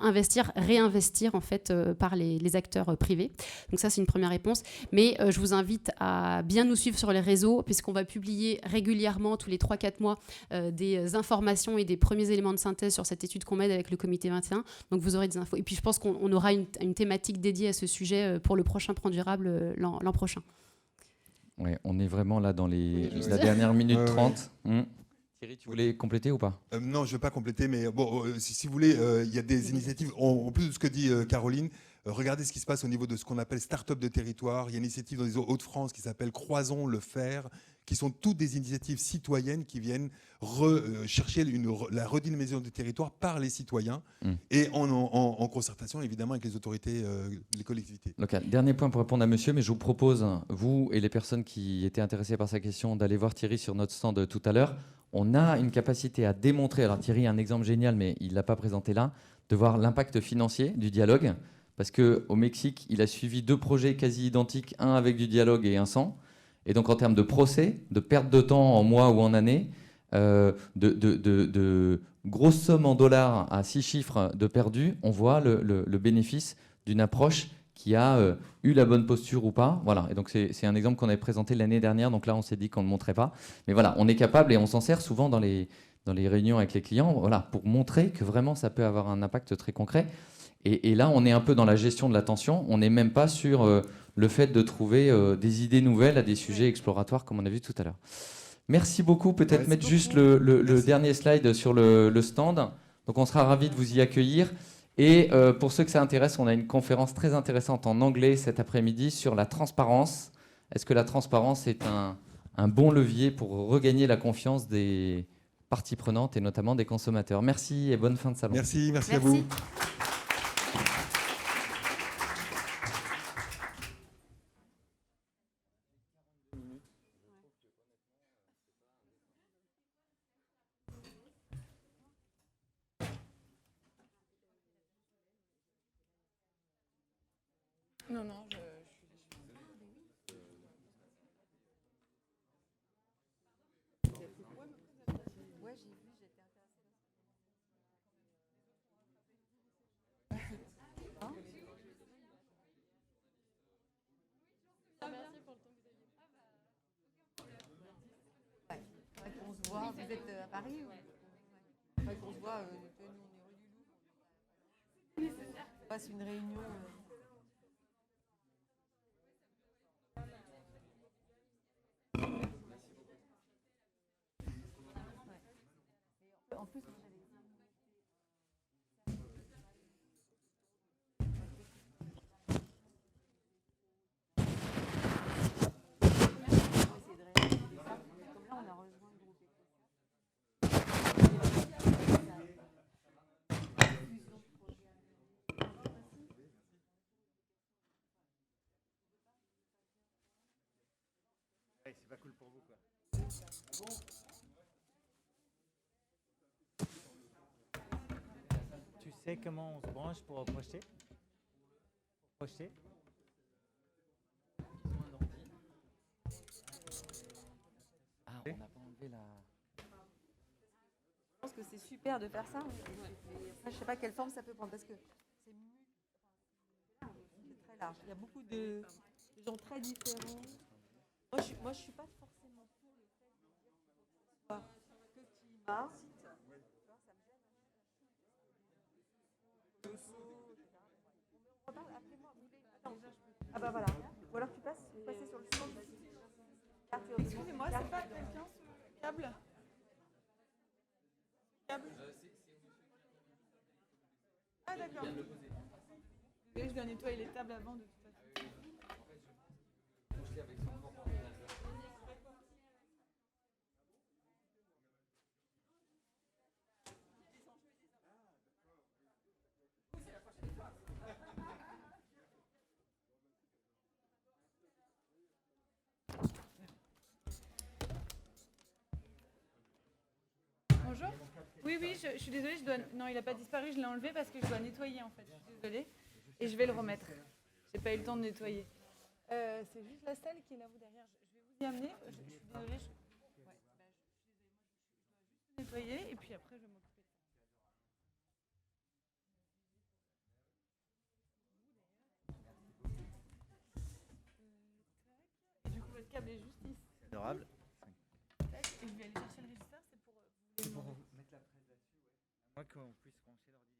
réinvestir en fait par les acteurs privés. Donc ça c'est une première réponse. Mais je vous invite à bien nous suivre sur les réseaux puisqu'on va publier régulièrement tous les 3-4 mois des informations et des premiers éléments de synthèse sur cette étude qu'on mène avec le comité 21. Donc vous aurez des infos. Et puis je pense qu'on aura une thématique dédiée à ce sujet pour le prochain Plan Durable l'an prochain. Ouais, on est vraiment là dans la dernière minute 30. Thierry, tu voulais compléter ou pas ? Non, je ne vais pas compléter, mais bon, si vous voulez, il y a des initiatives, en plus de ce que dit Caroline, regardez ce qui se passe au niveau de ce qu'on appelle start-up de territoire. Il y a une initiative dans les Hauts-de-France qui s'appelle Croisons le fer, qui sont toutes des initiatives citoyennes qui viennent chercher la redynamisation du territoire par les citoyens et en concertation évidemment avec les autorités, les collectivités. Local. Dernier point pour répondre à monsieur, mais je vous propose, vous et les personnes qui étaient intéressées par sa question, d'aller voir Thierry sur notre stand tout à l'heure. On a une capacité à démontrer, alors Thierry a un exemple génial, mais il ne l'a pas présenté là, de voir l'impact financier du dialogue, parce qu'au Mexique, il a suivi 2 projets quasi identiques, un avec du dialogue et un sans. Et donc en termes de procès, de perte de temps en mois ou en années, de grosses sommes en dollars à 6 chiffres de perdus, on voit le bénéfice d'une approche qui a eu la bonne posture ou pas. Voilà. Et donc c'est un exemple qu'on avait présenté l'année dernière, donc là on s'est dit qu'on ne le montrait pas. Mais voilà, on est capable et on s'en sert souvent dans les réunions avec les clients, voilà, pour montrer que vraiment ça peut avoir un impact très concret. Et là on est un peu dans la gestion de l'attention, on n'est même pas sur le fait de trouver des idées nouvelles à des sujets exploratoires comme on a vu tout à l'heure. Merci beaucoup, peut-être mettre juste le dernier slide sur le stand. Donc on sera ravis de vous y accueillir. Et pour ceux que ça intéresse, on a une conférence très intéressante en anglais cet après-midi sur la transparence. Est-ce que la transparence est un bon levier pour regagner la confiance des parties prenantes et notamment des consommateurs ? Merci et bonne fin de salon. Merci à vous. Non, On se voit, vous êtes à Paris ou... On se voit, nous on est rue du Louvre. On passe une réunion. En plus, c'est pas cool pour vous, quoi. Tu sais comment on se branche pour projeter? Ah, on n'a pas enlevé la... Je pense que c'est super de faire ça. Je ne sais pas quelle forme ça peut prendre parce que c'est très large. Il y a beaucoup de gens très différents. Moi, je suis pas forcément pour le fait de dire que climat. Ah bah voilà. Ou alors tu passes sur le stand. excusez-moi, c'est pas quelqu'un sur le câble? Ah d'accord. Je dois nettoyer les tables avant de toute façon. Bonjour. Oui, je suis désolée, non, il n'a pas disparu, je l'ai enlevé parce que je dois nettoyer en fait. Je suis désolée. Et je vais le remettre. J'ai pas eu le temps de nettoyer. C'est juste la salle qui est là-haut derrière. Je vais vous y amener. Je suis désolée. Je suis désolée. Moi, je dois juste nettoyer et puis après, je vais m'occuper de ça. Et du coup, votre câble est juste ici. Adorable. Tac, et je vais aller chercher le régisseur. C'est pour C'est pour mettre la presse là-dessus, ouais. À moins qu'on puisse brancher l'ordinateur.